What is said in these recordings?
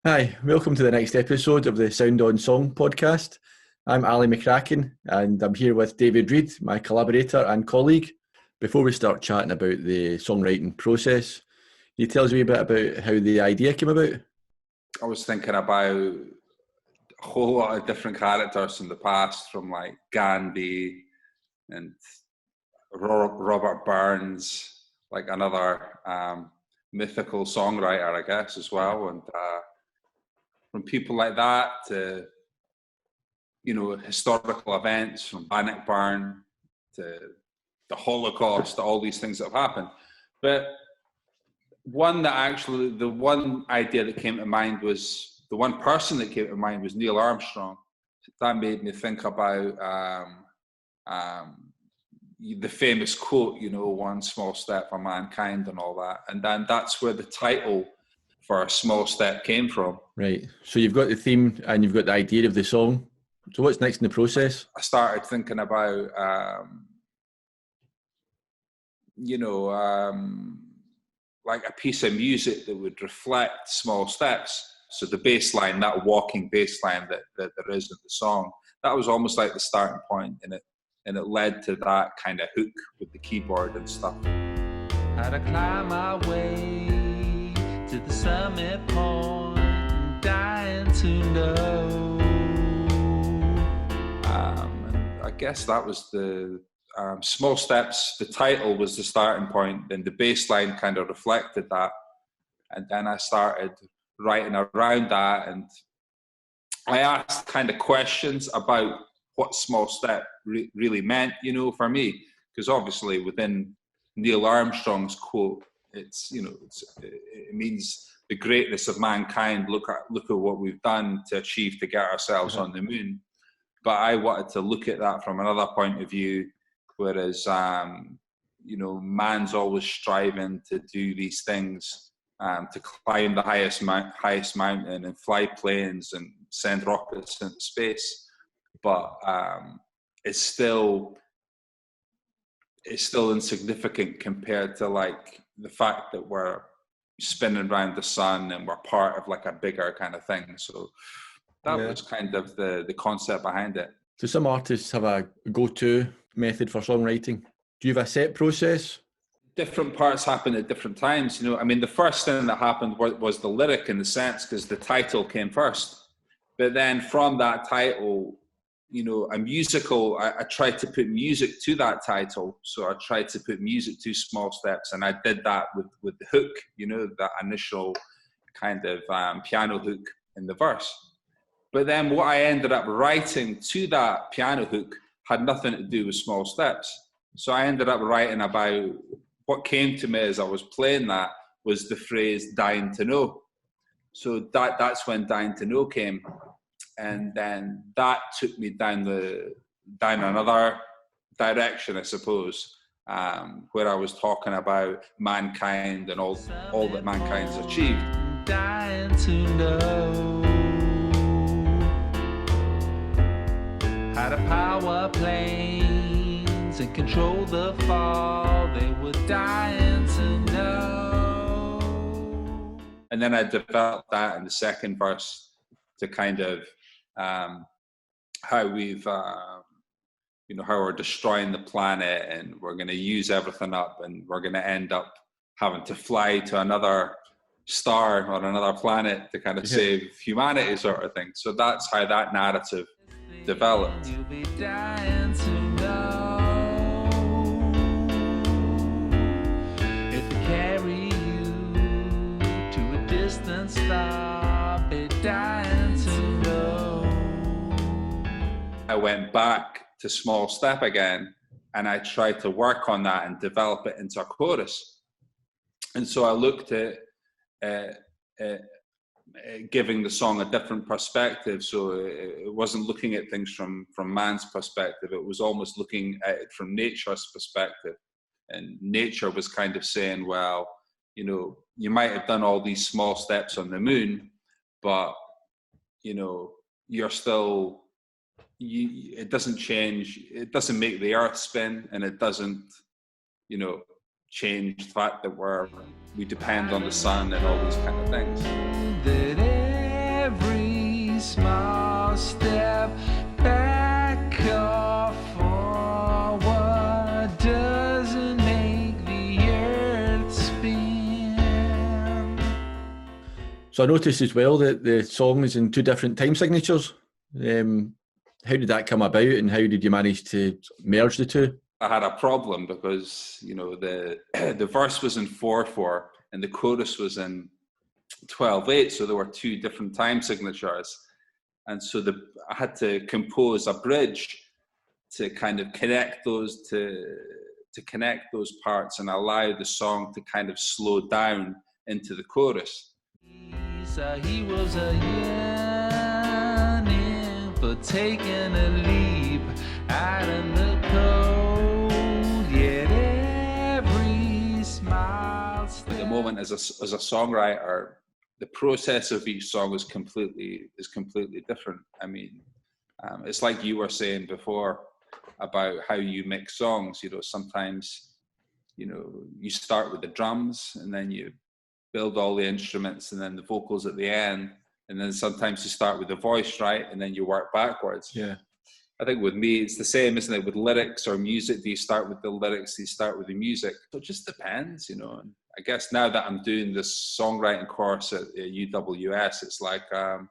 Hi, welcome to the next episode of the Sound on Song podcast. I'm Ali McCracken and I'm here with David Reid, my collaborator and colleague. Before we start chatting about the songwriting process, can you tell us a wee bit about how the idea came about? I was thinking about a whole lot of different characters from the past, from like Gandhi and Robert Burns, like another mythical songwriter, I guess, as well. And from people like that to, historical events, from Bannockburn to the Holocaust, to all these things that have happened. But the one idea that came to mind was, the one person that came to mind was Neil Armstrong. That made me think about the famous quote, one small step for mankind and all that. And then that's where the title for A Small Step came from. Right. So you've got the theme and you've got the idea of the song. So what's next in the process? I started thinking about, like a piece of music that would reflect small steps. So the bass line, that walking bass line that there is in the song, that was almost like the starting point, and it led to that kind of hook with the keyboard and stuff. How to climb my way to the summit point, dying to know. I guess that was the Small Steps. The title was the starting point, then the bass line kind of reflected that, and then I started writing around that, and I asked kind of questions about what small step really meant, for me, because obviously within Neil Armstrong's quote, it means the greatness of mankind. Look at what we've done to achieve to get ourselves on the moon. But I wanted to look at that from another point of view, whereas man's always striving to do these things, to climb the highest mountain and fly planes and send rockets into space. But it's still insignificant compared to like the fact that we're spinning around the sun and we're part of like a bigger kind of thing. So that was kind of the concept behind it. So some artists have a go-to method for songwriting. Do you have a set process? Different parts happen at different times. The first thing that happened was the lyric, in the sense, because the title came first. But then from that title, I tried to put music to that title. So I tried to put music to Small Steps, and I did that with the hook, that initial kind of piano hook in the verse. But then what I ended up writing to that piano hook had nothing to do with Small Steps. So I ended up writing about what came to me as I was playing that was the phrase "dying to know." So that's when "Dying to Know" came. And then that took me down another direction, I suppose, where I was talking about mankind and all that mankind's achieved. Dying to know how to power planes and control the fall. They were dying to know. And then I developed that in the second verse to kind of how we've, how we're destroying the planet and we're going to use everything up and we're going to end up having to fly to another star on another planet to kind of save humanity, sort of thing. So that's how that narrative developed. You'll be dying to know if we carry you to a distant star. Be dying to know. I went back to Small Step again, and I tried to work on that and develop it into a chorus. And so I looked at giving the song a different perspective. So it wasn't looking at things from man's perspective. It was almost looking at it from nature's perspective. And nature was kind of saying, well, you might have done all these small steps on the moon, but, you're still, it doesn't change. It doesn't make the earth spin, and it doesn't, change the fact that we depend on the sun and all these kind of things. That every small step back or forward doesn't make the earth spin. So I noticed as well that the song is in 2 different time signatures. How did that come about, and how did you manage to merge the 2? I had a problem because, you know, the verse was in 4/4 and the chorus was in 12/8, so there were 2 different time signatures, and so I had to compose a bridge to kind of connect those to connect those parts and allow the song to kind of slow down into the chorus. He was a yearning for taking a leap out in the cold, yet every smile. At the moment, as a songwriter, the process of each song is completely different. I mean, it's like you were saying before about how you mix songs. You know, sometimes, you know, you start with the drums and then you build all the instruments and then the vocals at the end, and then sometimes you start with the voice, right, and then you work backwards. Yeah. I think with me it's the same, isn't it, with lyrics or music? Do you start with the lyrics, do you start with the music? So it just depends, you know. And I guess now that I'm doing this songwriting course at UWS, it's like I've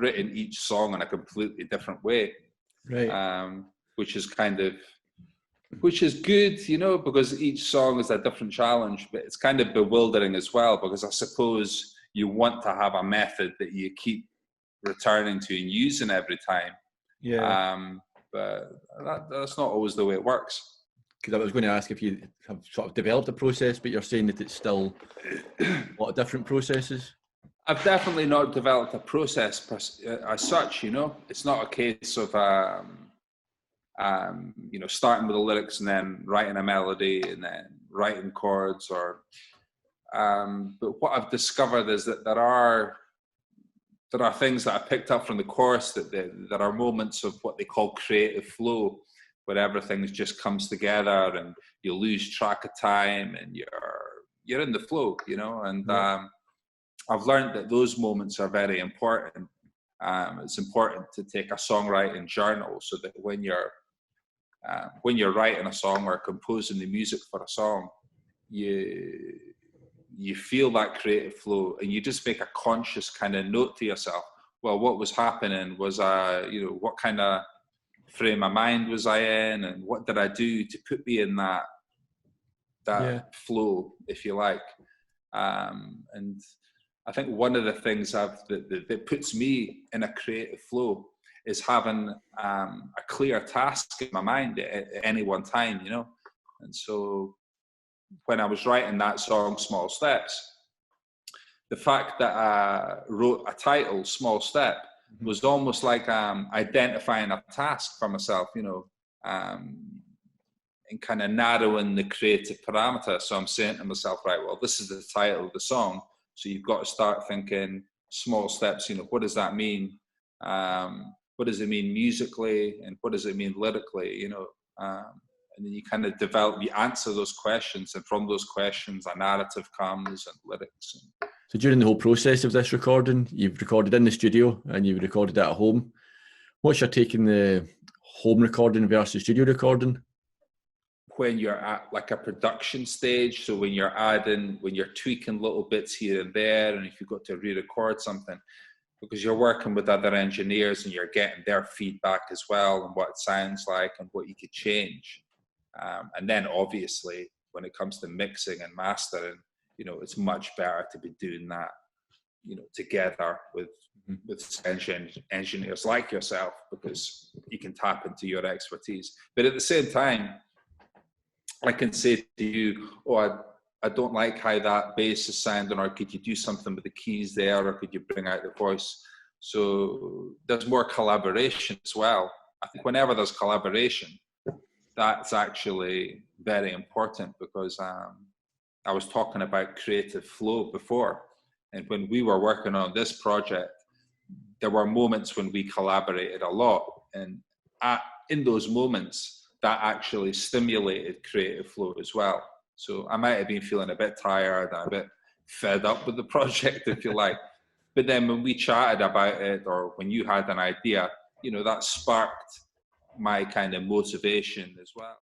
written each song in a completely different way, Right. which is good, you know, because each song is a different challenge, but it's kind of bewildering as well, because I suppose you want to have a method that you keep returning to and using every time. Yeah. But that's not always the way it works. Because I was going to ask if you have sort of developed a process, but you're saying that it's still a lot of different processes. I've definitely not developed a process as such, you know. It's not a case of you know, starting with the lyrics and then writing a melody and then writing chords, or but what I've discovered is that there are things that I picked up from the course that are moments of what they call creative flow, where everything just comes together and you lose track of time and you're in the flow, you know. And I've learned that those moments are very important. It's important to take a songwriting journal so that when you're writing a song or composing the music for a song, you feel that creative flow, and you just make a conscious kind of note to yourself, well, what was happening was you know, what kind of frame of mind was I in, and what did I do to put me in that flow, if you like. And I think one of the things that puts me in a creative flow is having a clear task in my mind at any one time, you know. And so when I was writing that song, Small Steps, the fact that I wrote a title, Small Step, was almost like identifying a task for myself, you know, and kind of narrowing the creative parameter. So I'm saying to myself, right, well, this is the title of the song, so you've got to start thinking small steps, you know, what does that mean? What does it mean musically, and what does it mean lyrically, you know? And then you kind of you answer those questions, and from those questions a narrative comes and lyrics. So during the whole process of this recording, you've recorded in the studio and you've recorded it at home. What's your take on the home recording versus studio recording? When you're at like a production stage, so when you're tweaking little bits here and there, and if you've got to re-record something, because you're working with other engineers and you're getting their feedback as well, and what it sounds like and what you could change. And then obviously when it comes to mixing and mastering, you know, it's much better to be doing that, you know, together with engineers like yourself, because you can tap into your expertise. But at the same time, I can say to you, oh, I don't like how that bass is sounding, or could you do something with the keys there, or could you bring out the voice? So there's more collaboration as well. I think whenever there's collaboration, that's actually very important, because I was talking about creative flow before. And when we were working on this project, there were moments when we collaborated a lot. And in those moments, that actually stimulated creative flow as well. So I might have been feeling a bit tired and a bit fed up with the project, if you like. But then when we chatted about it, or when you had an idea, you know, that sparked my kind of motivation as well.